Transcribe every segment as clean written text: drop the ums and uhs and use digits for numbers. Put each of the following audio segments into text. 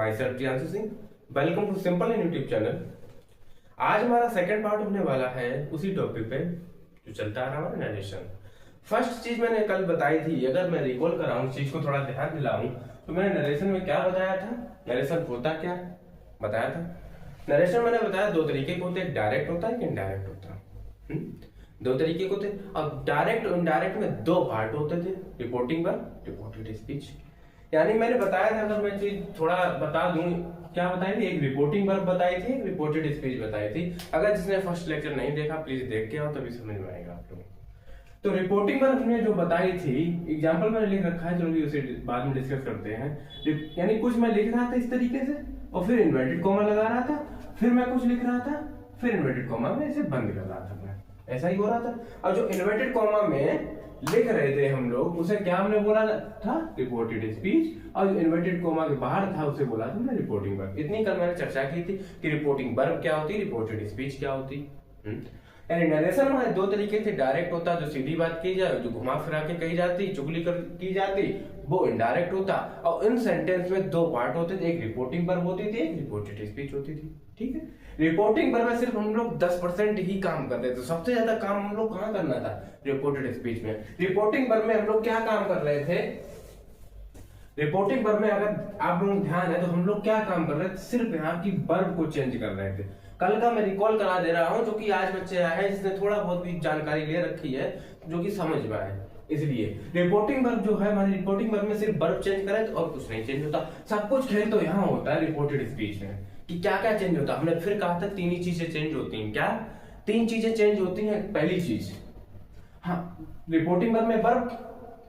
My self Jiyanshu Singh. Welcome to simple in YouTube channel. आज हमारा second part होने वाला है उसी टॉपिक पे जो चलता आ रहा है नरेशन। फर्स्ट चीज मैंने कल बताई थी, अगर मैं रिकॉल कराऊं चीज को थोड़ा ध्यान दिलाऊं तो मैंने नरेशन में क्या बताया था, नरेशन होता क्या बताया था। नरेशन मैंने बताया दो तरीके के होते हैं, डायरेक्ट होता है एक इनडायरेक्ट होता है। दो तरीके के होते हैं। अब डायरेक्ट और इनडायरेक्ट में दो पार्ट होते थे, रिपोर्टिंग वर्ब, रिपोर्टेड स्पीच। यानी मैंने बताया था, अगर मैं चीज थोड़ा बता दूं, क्या बताई थी, एक रिपोर्टिंग वर्ब बताई थी, एक रिपोर्टेड स्पीच बताई थी। अगर जिसने फर्स्ट लेक्चर नहीं देखा प्लीज देख के आओ, तभी समझ में आएगा आप लोग। तो रिपोर्टिंग वर्ब हमने जो बताई थी, एग्जांपल मैंने लिख रखा है, चलो उसे बाद में डिस्कस करते हैं। यानी कुछ मैं लिख रहा था इस तरीके से और फिर इन्वर्टेड कॉमा लगा रहा था, फिर मैं कुछ लिख रहा था, फिर इन्वर्टेड कॉमा में इसे बंद कर रहा था, मैं ऐसा ही हो रहा था। और जो इन्वर्टेड कॉमा में लिख रहे थे हम लोग, उसे क्या हमने बोला था, रिपोर्टेड स्पीच। और जो इन्वर्टेड कॉमा के बाहर था उसे बोला था हमने रिपोर्टिंग वर्ब। इतनी कल मैंने चर्चा की थी कि रिपोर्टिंग वर्ब क्या होती, रिपोर्टेड स्पीच क्या होती। यानी नरेशन में दो तरीके से, डायरेक्ट होता जो सीधी बात की जाए, जो घुमा फिरा के कही जाती, चुगली की जाती, वो इनडायरेक्ट होता। और इन सेंटेंस में दो पार्ट होते थे, एक रिपोर्टिंग वर्ब होती थी, एक रिपोर्टेड स्पीच होती थी। ठीक है, रिपोर्टिंग वर्ब में सिर्फ हम लोग 10% ही काम करते थे, सबसे ज्यादा काम हम लोग कहाँ करना था, रिपोर्टेड स्पीच में। रिपोर्टिंग वर्ब में हम लोग क्या काम कर रहे थे, रिपोर्टिंग वर्ब में अगर आप लोगों को ध्यान है तो हम लोग क्या काम कर रहे थे, सिर्फ यहाँ की वर्ब को चेंज कर रहे थे। कल का मैं रिकॉल करा दे रहा हूं, जो कि आज बच्चे आए हैं जिसने थोड़ा बहुत भी जानकारी ले रखी है, जो कि समझ में आए। इसलिए रिपोर्टिंग वर्ब जो है, हमारी रिपोर्टिंग वर्ब में सिर्फ वर्ब चेंज करें और कुछ नहीं चेंज होता। सब कुछ खेल तो यहाँ होता है रिपोर्टेड स्पीच में, कि क्या क्या चेंज होता है। हमने फिर कहा था तीन ही चीजें चेंज होती हैं। क्या तीन चीजें चेंज होती हैं? पहली चीज, हाँ, रिपोर्टिंग वर्ब में वर्ब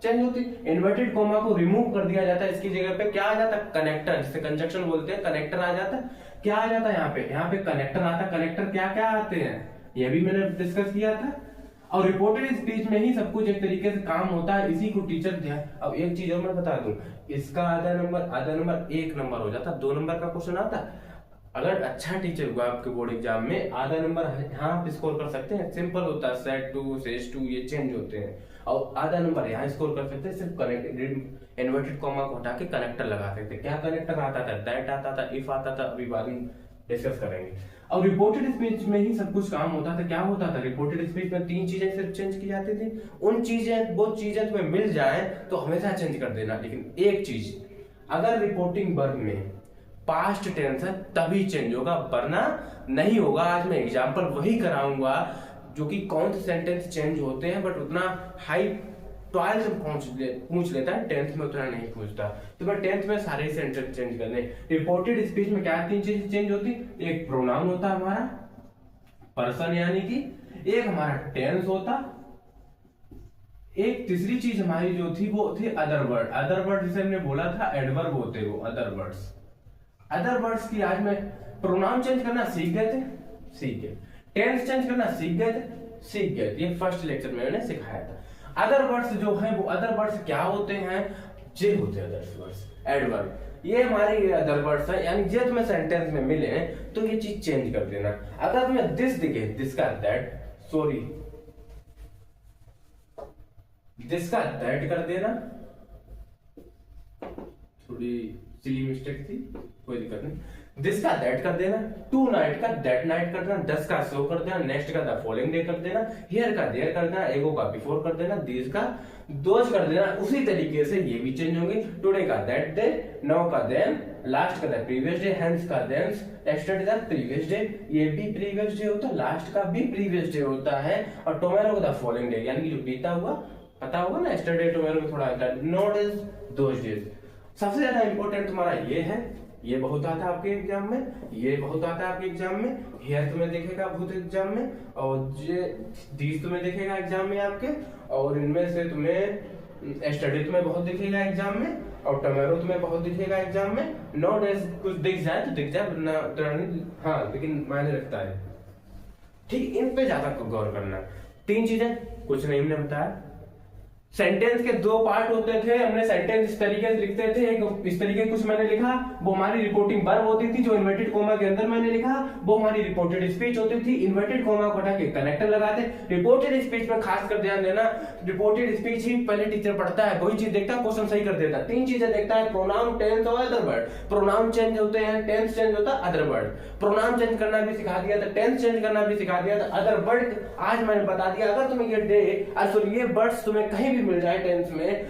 चेंज होती, इन्वर्टेड कॉमा को रिमूव कर दिया जाता है, इसकी जगह पे क्या आ जाता है, कनेक्टर, जिसे कंजक्शन बोलते हैं, कनेक्टर आ जाता है। क्या आ जाता है यहाँ पे कनेक्टर आता है। कनेक्टर क्या क्या आते हैं ये भी मैंने डिस्कस किया था। और रिपोर्टेड स्पीच में ही सब कुछ एक तरीके से काम होता है, इसी को टीचर ध्यान। अब एक चीज और मैं बता दूं, इसका आधा नंबर 1 नंबर हो जाता, 2 नंबर का क्वेश्चन आता। अगर अच्छा टीचर हुआ आपके बोर्ड एग्जाम में, आधा नंबर यहाँ आप स्कोर कर सकते हैं, सिंपल होता है, सेट 2 सेज 2 ये चेंज होते हैं। और आधा नंबर यहाँ स्कोर कर सकते हैं, सिर्फ इन्वर्टेड कॉमा को हटा के कनेक्टर लगा सकते हैं। क्या कनेक्टर आता था, दैट आता था, इफ आता था, अभी बाद में डिस्कस करेंगे। और रिपोर्टेड स्पीच में ही सब कुछ काम होता था। क्या होता था रिपोर्टेड स्पीच में, तीन चीजें सिर्फ चेंज की जाती थी। उन चीजें, वो चीजें तुम्हें मिल जाए तो हमेशा चेंज कर देना, लेकिन एक चीज, अगर रिपोर्टिंग वर्ब में पास्ट टेंस है तभी चेंज होगा, वरना नहीं होगा। आज मैं एग्जांपल वही कराऊंगा जो कि कौन से सेंटेंस चेंज होते हैं, बट उतना हाई 12th में पूछ लेता है, 10th में उतना नहीं पूछता। तो मैं 10th में सारे सेंटेंस चेंज करने। रिपोर्टेड स्पीच में क्या तीन चीजें चेंज होती, एक प्रोनाउन होता हमारा पर्सन, यानी कि एक हमारा टेंस होता, एक तीसरी चीज हमारी जो थी वो थी अदर वर्ड। अदर वर्ड जिसे हमने बोला था एडवर्ब होते वो अदर वर्ड्स। अदर वर्ड्स की आज में प्रोनाउन चेंज करना सीख गए थे, सीख गए। टेंस चेंज करना सीख गए थे, सीख गए। ये फर्स्ट लेक्चर में मैंने सिखाया था। अदर वर्ड्स जो है वो अदर वर्ड्स क्या होते हैं, जे होते हैं अदर वर्ड्स, एडवर्ब। ये हमारे अदर वर्ड्स है, यानी जे तुम्हें सेंटेंस में मिले तो ये चीज चेंज कर देना। अगर तुम्हें दिस दिखे, दिस का दैट, सॉरी दिस का दैट कर देना, थोड़ी सिली मिस्टेक थी, कोई दिक्कत नहीं। दिस का दैट कर देना, टू नाइट का दैट नाइट कर देना, 10 का सो कर देना, नेक्स्ट का द फॉलोइंग डे कर देना, हियर का देयर कर देना, एगो का बिफोर कर देना, दिस का दोज कर देना। उसी तरीके से ये भी चेंज होंगे। टुडे का दैट डे, नाउ का देन, लास्ट का द प्रीवियस डे, हेंस का thence, yesterday the previous day, ये भी प्रीवियस डे होता है, लास्ट का भी प्रीवियस डे होता है। और टुमारो का द फॉलोइंग डे, यानी कि जो बीता हुआ, पता होगा ना, यस्टरडे टुमारो में थोड़ा अंतर, नॉट इज दोज डेज। सबसे ज्यादा इंपॉर्टेंट तुम्हारा ये है, ये बहुत आता है आपके एग्जाम में, ये बहुत आता है आपके एग्जाम में, हियर तुम्हें दिखेगा बहुत एग्जाम में, और ये दीज तुम्हें दिखेगा एग्जाम में आपके, और इनमें से तुम्हें स्टडी तुम्हें बहुत दिखेगा एग्जाम में, और टमारो तुम्हें बहुत दिखेगा एग्जाम में। नॉट एज कुछ दिख जाए तो दिख जाए, हाँ, लेकिन मायने रखता है। ठीक, इन पे ज्यादा गौर करना। तीन चीजें कुछ नहीं हमने बताया, सेंटेंस के दो पार्ट होते थे, हमने सेंटेंस इस तरीके से लिखते थे, एक इस तरीके कुछ मैंने लिखा, वो हमारी रिपोर्टिंग वर्ब होती थी, जो इन्वर्टेड कोमा के अंदर मैंने लिखा वो हमारी रिपोर्टेड स्पीच होती थी। इन्वर्टेड कोमा को हटा के कनेक्टर लगाते। रिपोर्टेड स्पीच में खास कर ध्यान देना, रिपोर्टेड स्पीच ही पहले टीचर पढ़ता है, वही चीज देखता है, क्वेश्चन सही कर देता है। तीन चीजें देखता है, प्रोनाउन, टेंस और अदर वर्ड। प्रोनाउन चेंज होते हैं, टेंस चेंज होता है, अदर वर्ड। प्रोनाउन चेंज करना भी सिखा दिया था, टेंस चेंज करना भी सिखा दिया था, अदर वर्ड आज मैंने बता दिया। अगर तुम्हें ये डे ये वर्ड्स तुम्हें कहीं भी मिल जाए टेंस में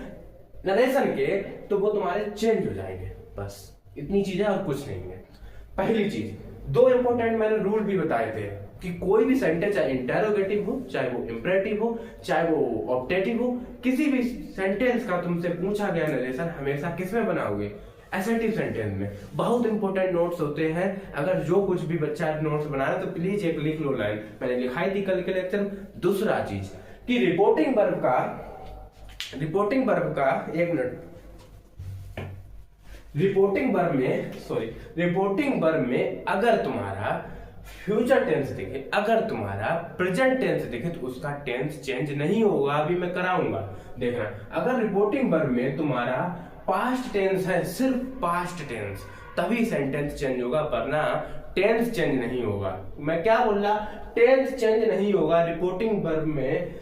नरेशन के, तो वो तुम्हारे चेंज हो जाएंगे। बस इतनी चीजें और कुछ नहीं है। पहली चीज, दो इंपॉर्टेंट मैंने रूल भी बताए थे कि कोई भी सेंटेंस चाहे इंटेरोगेटिव हो, चाहे वो इंपरेटिव हो, चाहे वो ऑब्जेक्टिव हो, किसी भी सेंटेंस का तुमसे पूछा गया नरेशन हमेशा किसमें बनाओगे? असर्टिव सेंटेंस में। बहुत इंपॉर्टेंट नोट्स होते हैं, अगर जो कुछ भी बच्चा नोट्स बना रहा है तो प्लीज एक लिख लो लाइन, मैंने लिखाई थी कल के लेक्चर। दूसरा चीज कि रिपोर्टिंग वर्ब का एक मिनट, रिपोर्टिंग वर्ब में अगर तुम्हारा फ्यूचर टेंस दिखे, अगर तुम्हारा प्रेजेंट टेंस दिखे तो उसका टेंस चेंज नहीं होगा। अभी मैं कराऊंगा, देखना। अगर रिपोर्टिंग वर्ब में तुम्हारा पास्ट टेंस है, सिर्फ पास्ट टेंस, तभी सेंटेंस चेंज होगा, वरना टेंस चेंज नहीं होगा। मैं क्या बोल रहा? टेंस चेंज नहीं होगा रिपोर्टिंग वर्ब में।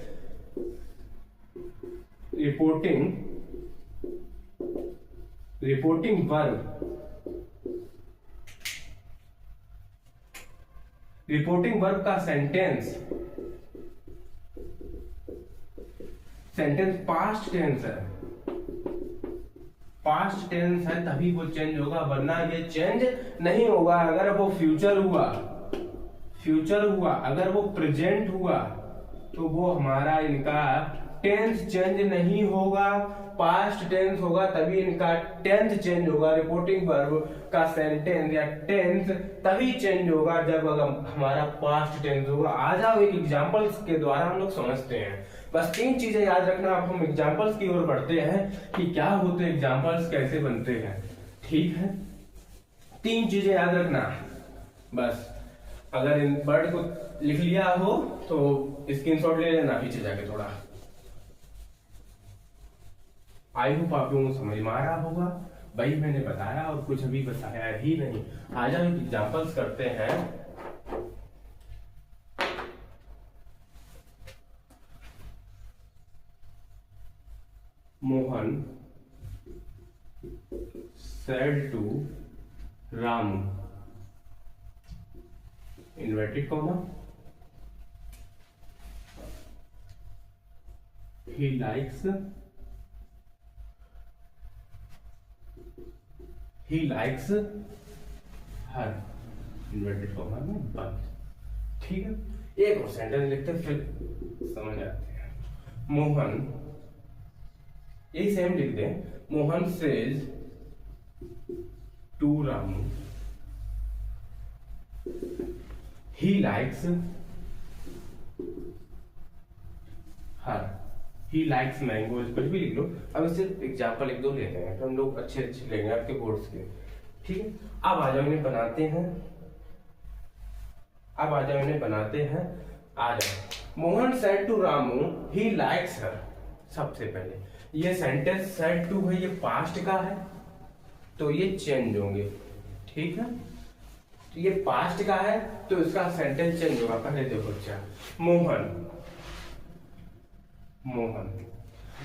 रिपोर्टिंग वर्ब का सेंटेंस पास्ट टेंस है तभी वो चेंज होगा, वरना ये चेंज नहीं होगा। अगर वो फ्यूचर हुआ, अगर वो प्रेजेंट हुआ, तो वो हमारा इनका टेंस चेंज नहीं होगा। पास्ट टेंस होगा तभी इनका टेंस चेंज होगा। रिपोर्टिंग वर्ब का सेंटेंस या टेंस तभी चेंज होगा जब अगर हमारा पास्ट टेंस होगा। आ जाओ एक एग्जांपल्स के द्वारा हम लोग समझते हैं। बस तीन चीजें याद रखना। अब हम एग्जांपल्स की ओर बढ़ते हैं कि क्या होते हैं एग्जांपल्स, कैसे बनते हैं। ठीक है, तीन चीजें याद रखना बस। अगर इन वर्ड को लिख लिया हो तो स्क्रीनशॉट ले लेना पीछे जाके थोड़ा। आई होप आप लोगों को समझ में आ रहा होगा, वही मैंने बताया और कुछ अभी बताया ही नहीं। आ जाओ एग्जांपल्स करते हैं। Mohan said to Ramu, inverted comma, he likes her, inverted comma में बंद। ठीक है, एक और सेंटेंस लिखते हैं फिर समझ आते हैं। मोहन, यही सेम लिख दें। Mohan says to Ramu he likes her, he likes mango, कुछ भी लिख लो। अब सिर्फ एग्जाम्पल एक दो लेते हैं तो हम लोग अच्छे लेंगे आपके बोर्ड्स के। ठीक है, अब आ जाओ इन्हें बनाते हैं। आ जाओ। Mohan said to Ramu he likes her. सबसे पहले ये सेंटेंस सेड टू है, ये पास्ट का है तो ये चेंज होंगे। ठीक है, तो ये पास्ट का है तो इसका सेंटेंस चेंज होगा। पहले देखो, अच्छा मोहन,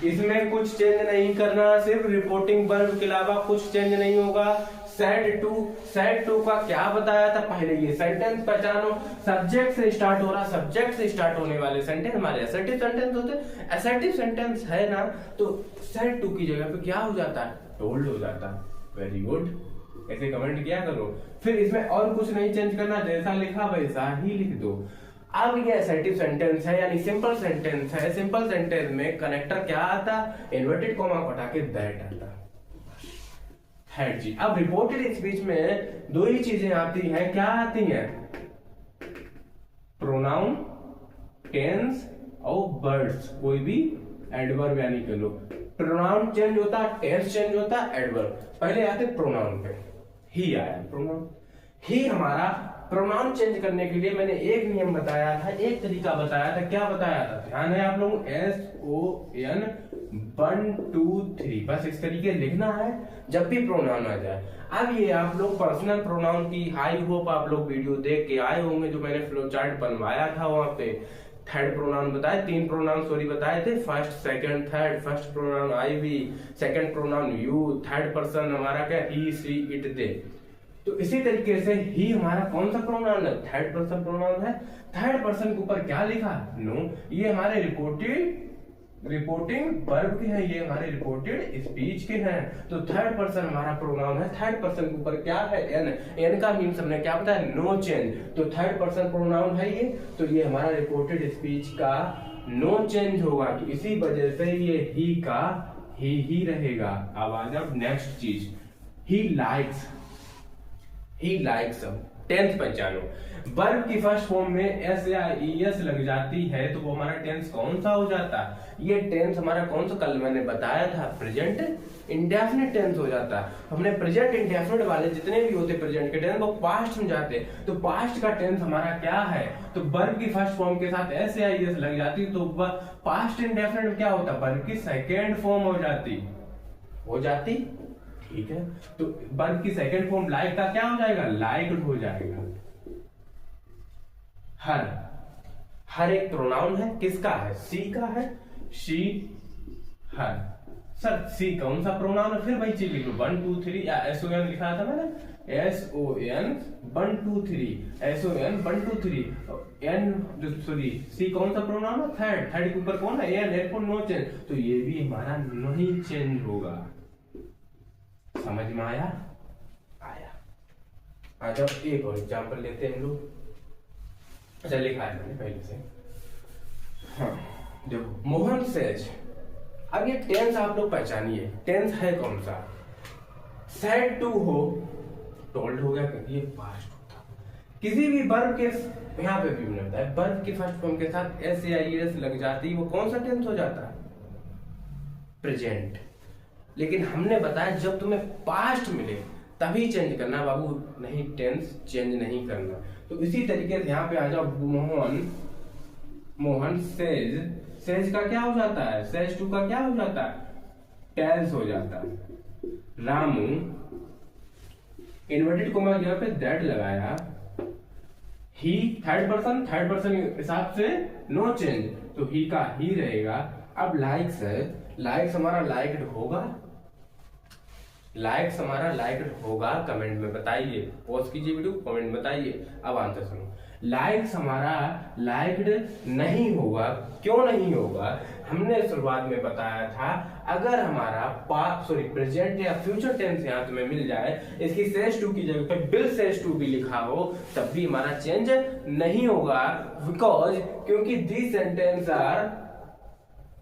इसमें कुछ चेंज नहीं करना, सिर्फ रिपोर्टिंग वर्ब के अलावा कुछ चेंज नहीं होगा। सेड टू का क्या बताया था पहले? ये सेंटेंस पहचानो, सब्जेक्ट से स्टार्ट हो रहा, सब्जेक्ट से स्टार्ट होने वाले सेंटेंस हमारे असर्टिव सेंटेंस होते हैं। असर्टिव सेंटेंस है ना, तो सेड टू की जगह पे क्या हो जाता है? टोल्ड हो जाता है। वेरी गुड, ऐसे कमेंट किया करो। फिर इसमें और कुछ नहीं चेंज करना, जैसा लिखा वैसा ही लिख दो। अब ये असर्टिव सेंटेंस है यानी सिंपल सेंटेंस है। सिंपल सेंटेंस में कनेक्टर क्या आता? इन्वर्टेड कॉमा को हटा के दैट आता है जी। अब रिपोर्टेड स्पीच में दो ही चीजें आती हैं। क्या आती हैं? प्रोनाउन, टेंस और वर्ड्स। कोई भी एडवर्ब यानी कह लो। प्रोनाउन चेंज होता, टेंस चेंज होता, एडवर्ब। पहले आते प्रोनाउन पे। ही आया प्रोनाउन। ही हमारा प्रोनाउन चेंज करने के लिए मैंने एक नियम बताया था, एक तरीका बताया था। क्या बताया था? ध्यान है आप लोगों? SON 1 2 3 बस इस तरीके लिखना है जब भी प्रोनाउन आ जाए। अब ये आप लोग पर्सनल प्रोनाउन की आई होप आप लोग वीडियो देख के आए होंगे, जो मैंने फ्लो चार्ट बनवाया था। वहां पे थर्ड प्रोनाउन बताए, 3 प्रोनाउन सॉरी बताए थे, first second third. First pronoun I we, second pronoun you, third person हमारा क्या ही सी इट दे। तो इसी तरीके से ही हमारा कौन सा प्रोनाउन है? थर्ड पर्सन प्रोनाउन है। थर्ड पर्सन के ऊपर क्या लिखा? नो। ये हमारे रिपोर्टिंग वर्ब के हैं, ये हमारे रिपोर्टेड स्पीच के हैं। तो थर्ड पर्सन हमारा प्रोनाउन है। थर्ड पर्सन के ऊपर क्या है? एन। एन का मीन्स हमने क्या बताया? No change. तो थर्ड पर्सन प्रोनाउन है ये, तो ये हमारा रिपोर्टेड स्पीच का नो चेंज होगा। तो इसी वजह से ये ही का ही रहेगा। अब आ जाओ नेक्स्ट चीज, he likes. He likes. Tense पहचानो। वर्ब की फर्स्ट फॉर्म में एस या ईएस लग जाती है तो वो हमारा टेंस कौन सा हो जाता? ये टेंस हमारा कौन सा? कल मैंने बताया था, प्रेजेंट इंडेफिनिट टेंस हो जाता। हमने प्रेजेंट इंडेफिनिट वाले जितने भी होते प्रेजेंट के टेंस वो पास्ट में जाते। तो पास्ट का टेंस हमारा क्या है? तो वर्ब की फर्स्ट फॉर्म के साथ एस या ईएस लग जाती तो पास्ट इंडेफिनिट में क्या होता? वर्ब की सेकेंड फॉर्म हो जाती। ठीक है, तो वर्ब की सेकंड फॉर्म लाइक का क्या हो जाएगा? लाइक्ड हो जाएगा। हर एक प्रोनाउन है, किसका है? सी का है। She, her. सर सी कौन सा प्रोनाउन है? फिर वही चीज लिख लो, 1 2 3 या SON लिखा था मैंने, SON 1 2 3, SON 1 2 3। एन जो सॉरी सी कौन सा प्रोनाउन है? थर्ड के ऊपर कौन है? एन। एन नो चेंज, तो ये भी हमारा नहीं चेंज होगा। समझ में आया? आ जाओ एक और एग्जाम्पल लेते हैं हम लोग। अच्छा लिखा है मैंने पहले से। हाँ देखो, मोहन सेज। अब ये टेंस आप लोग पहचानिए, टेंस है कौन सा? सेड टू हो, टोल्ड हो गया क्योंकि ये पास्ट होता। किसी भी वर्ब के यहाँ पे भी मैंने बताया, वर्ब की फर्स्ट फॉर्म के साथ एस या ईएस लग जाती, वो कौन सा टेंस हो जाता है? प्रेजेंट। लेकिन हमने बताया जब तुम्हें पास्ट मिले तभी चेंज करना बाबू, नहीं टेंस चेंज नहीं करना। तो इसी तरीके से यहाँ पे आ जाओ, मोहन सेज। सेज का क्या हो जाता है? सेज टू का क्या हो जाता है? टेल्स हो जाता है। रामू, इन्वर्टेड कोमा यहाँ पे दैट लगाया। ही थर्ड पर्सन के हिसाब से नो चेंज, तो ही का ही रहेगा। अब लाइक्स है, लाइक्स हमारा लाइक्ड होगा। लाइक्स हमारा लाइक्ड होगा, कमेंट में बताइए। पॉज कीजिए वीडियो, कमेंट बताइए। अब आंसर सुनो। लाइक्स हमारा लाइक्ड नहीं होगा। क्यों नहीं होगा? हमने शुरुआत में बताया था, अगर हमारा प्रेजेंट या फ्यूचर टेंस यहाँ तुम्हें मिल जाए, इसकी सेज टू की जगह पे विल सेज टू भी लिखा हो, तब भी हमारा चेंज नहीं होगा। बिकॉज क्योंकि the sentence are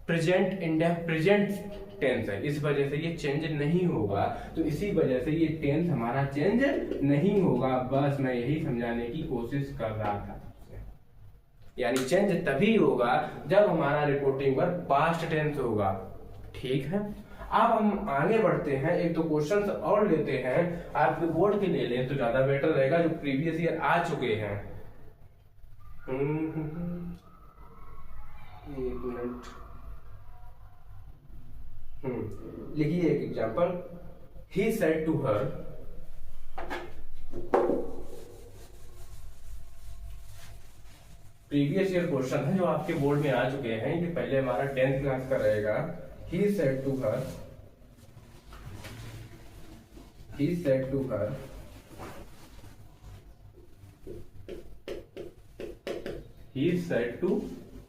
present tense है, इस वजह से ये चेंज नहीं होगा। तो इसी वजह से ये टेंस हमारा चेंज नहीं होगा। बस मैं यही समझाने की कोशिश कर रहा था। यानी चेंज तभी होगा जब हमारा रिपोर्टिंग वर्ब पास्ट टेंस होगा। ठीक है, अब हम आगे बढ़ते हैं। एक तो क्वेश्चंस और लेते हैं, आपके बोर्ड के ले लें तो ज्यादा बेटर रहेगा, जो प्रीवियस ईयर आ चुके हैं। एक मिनट, लिखिए एक example. He said to her, previous year question है जो आपके बोर्ड में आ चुके हैं। ये पहले हमारा 10th क्लास का रहेगा। He said to her, he said to her, he said to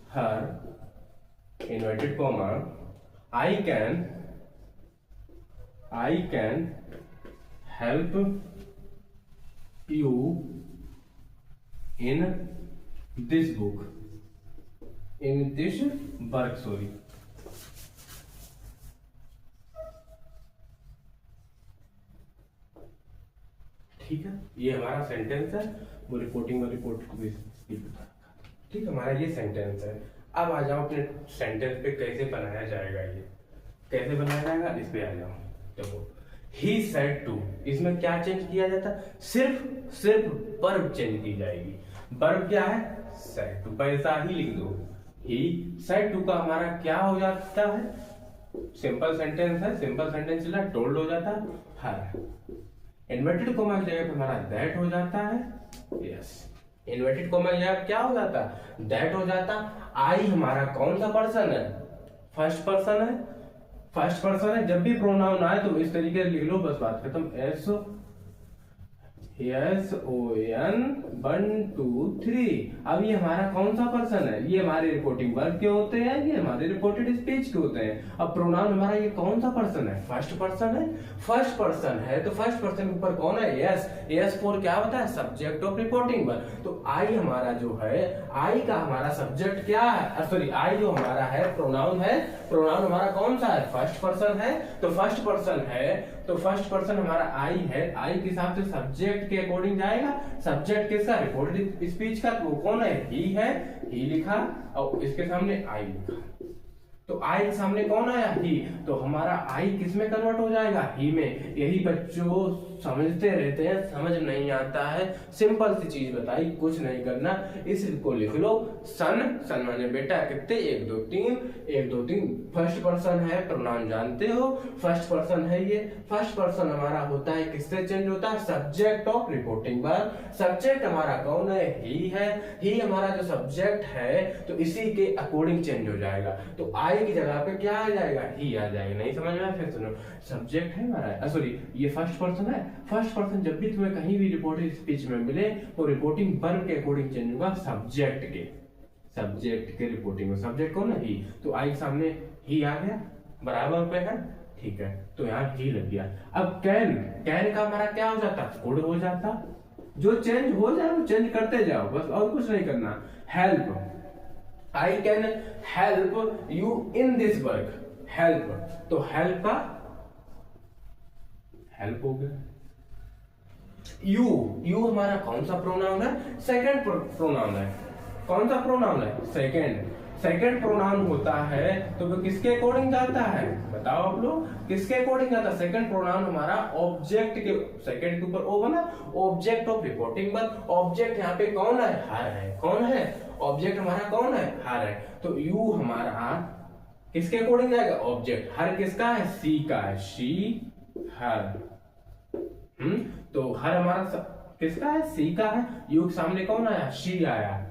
her, inverted comma, I can help you in this book, in this work, sorry. ठीक है, ये हमारा सेंटेंस है। वो रिपोर्टिंग और रिपोर्ट को भी ठीक है, हमारा ये सेंटेंस है। अब आ जाओ अपने सेंटेंस पे कैसे बनाया जाएगा। ये कैसे बनाया जाएगा, इस पे आ जाओ। देखो, ही सेड टू, इसमें क्या चेंज किया जाता है, सिर्फ सिर्फ वर्ब चेंज की जाएगी। वर्ब क्या है, सेड टू, पैसा ही लिख दो। ही सेड टू का हमारा क्या हो जाता है, सिंपल सेंटेंस है, सिंपल सेंटेंस चला, टोल्ड हो जाता है हर। इन्वर्टेड कॉमा की जगह पे हमारा दैट हो जाता है, यस। इन्वर्टेड कॉमा की जगह पे क्या हो जाता है, दैट हो जाता। आई हमारा कौन सा पर्सन है, फर्स्ट पर्सन है, फर्स्ट पर्सन है। जब भी प्रोनाउन आए तो इस तरीके से लिख लो, बस बात खत्म। SON 1 2 3। अब ये हमारा कौन सा पर्सन है, ये हमारे रिपोर्टिंग वर्ब के होते हैं, ये हमारे रिपोर्टेड स्पीच के होते हैं। अब प्रोनाउन हमारा ये कौन सा पर्सन है, फर्स्ट पर्सन है। फर्स्ट पर्सन है तो फर्स्ट पर्सन के ऊपर कौन है, यस। यस फॉर क्या होता है, सब्जेक्ट ऑफ रिपोर्टिंग वर्ब। तो आई हमारा जो है, आई का हमारा सब्जेक्ट क्या है, सॉरी आई जो हमारा है प्रोनाउन है, प्रोनाउन हमारा कौन सा है, फर्स्ट पर्सन है। तो फर्स्ट पर्सन है तो फर्स्ट पर्सन हमारा आई है, आई के हिसाब से सब्जेक्ट के अकॉर्डिंग जाएगा। सब्जेक्ट किसका, रिपोर्टेड स्पीच का, तो वो कौन है, ही है, ही लिखा और इसके सामने आई लिखा। तो आई के सामने कौन आया, ही। तो हमारा आई किस में कन्वर्ट हो जाएगा, ही में। यही बच्चों समझते रहते हैं, समझ नहीं आता है, सिंपल सी चीज बताई, कुछ नहीं करना, इसको लिख लो। सन, सन माने बेटा, कितने, 1 2 3, 1 2 3। फर्स्ट पर्सन है, प्रोनाउन जानते हो, फर्स्ट पर्सन है ये। फर्स्ट पर्सन हमारा होता है, किससे चेंज होता है, subject of reporting verb. Subject हमारा कौन है, ही है। ही हमारा जो सब्जेक्ट है तो इसी के अकॉर्डिंग चेंज हो जाएगा। तो आई की जगह पे क्या आ जाएगा, ही आ जाएगा। नहीं समझ में आया, फिर सुनो। सब्जेक्ट है हमारा, सॉरी ये फर्स्ट पर्सन है। फर्स्ट पर्सन जब भी तुम्हें कहीं भी रिपोर्टेड स्पीच में मिले तो रिपोर्टिंग वर्ब के अकॉर्डिंग चेंज होगा, सब्जेक्ट के, सब्जेक्ट के रिपोर्टिंग में। सब्जेक्ट कौन है, ही। तो आई के सामने ही आ गया, बराबर पे है, ठीक है। तो यहाँ ही लग गया। अब कैन, कैन का हमारा क्या हो जाता, कुड हो जाता। जो चेंज हो जाए वो चेंज करते जाओ, बस और कुछ नहीं करना। Help, I can help you in this work, help. तो हेल्प का हेल्प हो गया। यू, यू हमारा कौन सा प्रोनाउन है, सेकंड प्रोनाउन है। कौन सा प्रोनाउन है, सेकंड। सेकंड प्रोनाउन होता है तो वो किसके अकॉर्डिंग जाता है, बताओ आप लोग, किसके अकॉर्डिंग जाता है। सेकंड प्रोनाउन हमारा ऑब्जेक्ट के, सेकंड के ऊपर ओ बना, object of reporting verb. Object यहाँ पे कौन है, हर है। कौन है, ऑब्जेक्ट हमारा कौन है, हर है। तो यू हमारा किसके अकॉर्डिंग जाएगा, ऑब्जेक्ट। हर किसका है, सी का है, शी हर। तो हर हमारा किसका है, सी का है। यू के सामने कौन आया, शी आया,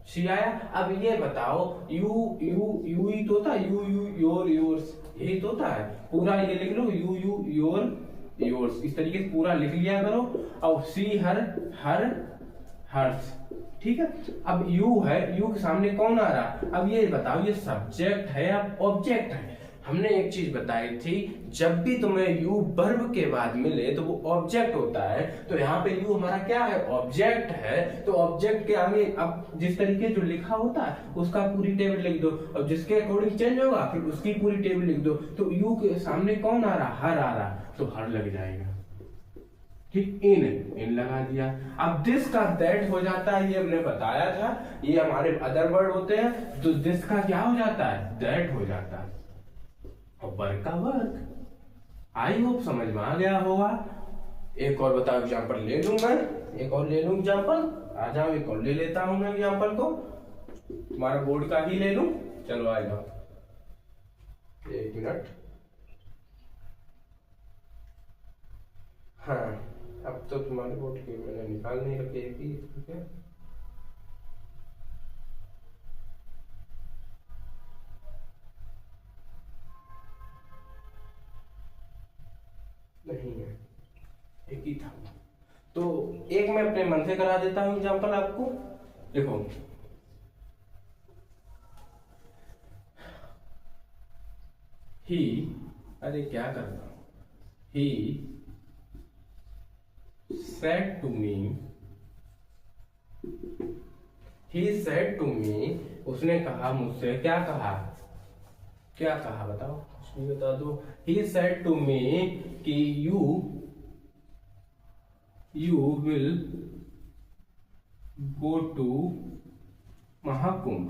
शी आया। अब ये बताओ, यू यू यू ही तो होता है, यू यू योर योर्स, यही तो होता है। पूरा ये लिख लो, यू यू योर योर्स, इस तरीके से पूरा लिख लिया करो। और सी हर, हर हर्ष, ठीक है। अब यू है, यू के सामने कौन आ रहा। अब ये बताओ, ये सब्जेक्ट है या ऑब्जेक्ट है। हमने एक चीज बताई थी, जब भी तुम्हें यू वर्ब के बाद मिले तो वो ऑब्जेक्ट होता है। तो यहाँ पे यू हमारा क्या है, ऑब्जेक्ट है। तो ऑब्जेक्ट के आगे अब जिस तरीके जो लिखा होता है उसका पूरी टेबल लिख दो, और जिसके अकॉर्डिंग चेंज होगा फिर उसकी पूरी टेबल लिख दो। तो यू के सामने कौन आ रहा, हर आ रहा, तो हर लग जाएगा, ठीक। इन, इन लगा दिया। अब दिस का दैट हो जाता है, ये हमने बताया था, ये हमारे अदर वर्ड होते हैं। तो दिस का क्या हो जाता है, दैट हो जाता है। और वर्क का वर्क। आई होप समझ में आ गया होगा। एक और बताओ एग्जांपल ले लूं मैं, एक और ले लूं एग्जांपल। आ जाओ, एक और ले लेता हूं मैं एग्जांपल को, तुम्हारा बोर्ड का ही ले लूं। चलो आ जाओ, 1 मिनट। हाँ, अब तो तुम्हारे बोर्ड की मैंने निकाल नहीं रखी थी, ठीक है। नहीं है, एक ही था। तो एक मैं अपने मन से करा देता हूं एग्जांपल आपको, देखो। ही, अरे क्या कर रहा हूं, ही said to me, he said to me, उसने कहा मुझसे, क्या कहा, क्या कहा बताओ, कुछ भी बता दो। he said to me कि you will go to Mahakumbh.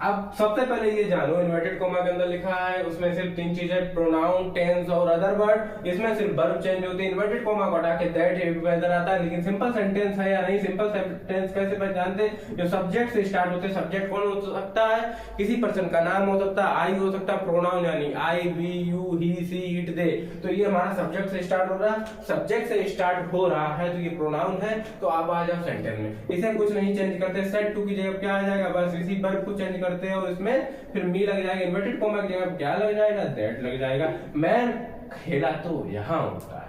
अब सबसे पहले ये जानो, इन्वर्टेड कोमा के अंदर लिखा है उसमें सिर्फ 3 चीजें, प्रोनाउन, टेंस और अदर वर्ड। इसमें सिर्फ वर्ब चेंज होती है। इन्वर्टेड कोमा को हटा के दैट वेदर आता है, लेकिन सिंपल सेंटेंस है या नहीं, सिंपल सेंटेंस कैसे पहचानते? जो सब्जेक्ट से स्टार्ट होते हैं। सब्जेक्ट कौन हो सकता है? किसी पर्सन का नाम हो सकता है, आई हो सकता है, प्रोनाउन यानी I, we, you, he, she, it, they. तो ये हमारा सब्जेक्ट से स्टार्ट हो रहा है। सब्जेक्ट से स्टार्ट हो रहा है तो ये प्रोनाउन है। तो आप आ जाओ सेंटेंस में। इसे कुछ नहीं चेंज करते, सेड टू की जगह क्या आ जाएगा? बस इसी वर्ब को चेंज करते हैं और इसमें फिर मी लग जाएगा। इन्वर्टेड कोमा की जगह क्या लग जाएगा? दैट लग जाएगा। मैं खेला तो यहां होता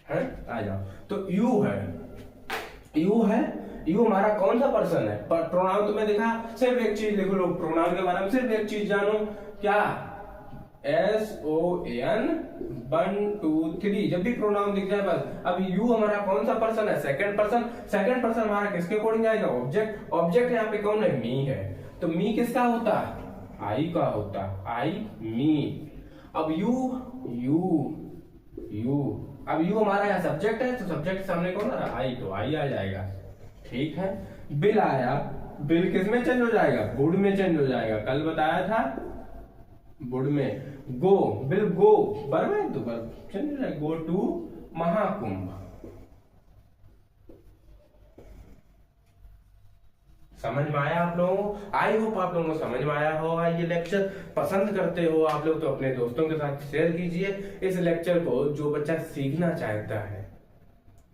है? आ जाओ। तो यू है, यू है, यू हमारा कौन सा पर्सन है? प्रोनाउन तुम्हें देखा, सिर्फ एक चीज लिख लो प्रोनाउन के बारे में, सिर्फ एक चीज जानो, क्या? SON 1 2 3। जब भी प्रोनाउन दिख जाए बस। अब यू हमारा कौन सा पर्सन है? Second person. सेकंड पर्सन हमारा किसके अकॉर्डिंग आएगा? ऑब्जेक्ट। ऑब्जेक्ट यहाँ पे कौन है? मी है। तो मी किसका होता है? आई का होता है। आई, मी। अब यू, यू। अब यू हमारा यहाँ सब्जेक्ट है, तो सब्जेक्ट सामने कौन आ रहा है? आई, तो आई आ जाएगा। ठीक है। बिल आया, बिल किस में चेंज हो जाएगा? वुड में चेंज हो जाएगा। कल बताया था वुड में। गो, बिल गो, वर्ब है तो वर्ब चेंज हो जाएगा। Go to Mahakumbh. समझ में आया आप लोगों को? आई होप आप लोगों को समझ में आया होगा। ये लेक्चर पसंद करते हो आप लोग तो अपने दोस्तों के साथ शेयर कीजिए इस लेक्चर को। जो बच्चा सीखना चाहता है,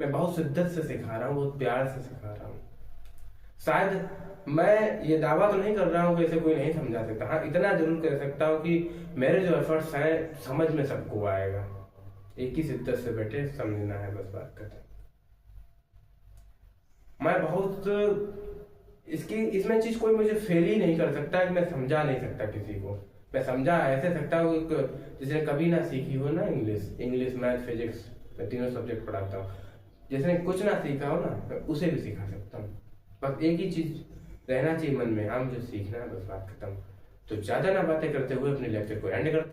मैं बहुत शिद्दत से सिखा रहा हूँ, बहुत प्यार से सिखा रहा हूँ। शायद मैं ये दावा तो नहीं कर रहा हूँ कि इसे कोई नहीं समझा सकता। हाँ, इतना जरूर कह सकता हूँ कि मेरे जो एफर्ट्स हैं समझ में सबको आएगा। एक ही शिद्दत से बैठे समझना है, बस बात करते। मैं बहुत इसमें चीज कोई मुझे फेल ही नहीं कर सकता कि मैं समझा नहीं सकता किसी को। मैं समझा ऐसे सकता हूँ जिसने कभी ना सीखी हो ना, इंग्लिश, मैथ, फिजिक्स, मैं तीनों सब्जेक्ट पढ़ाता हूँ। जिसने कुछ ना सीखा हो ना, मैं उसे भी सिखा सकता हूँ। बस एक ही चीज रहना चाहिए मन में, हम जो सीखना है, बस बात खत्म। तो ज्यादा ना बातें करते हुए अपने लेक्चर को एंड करते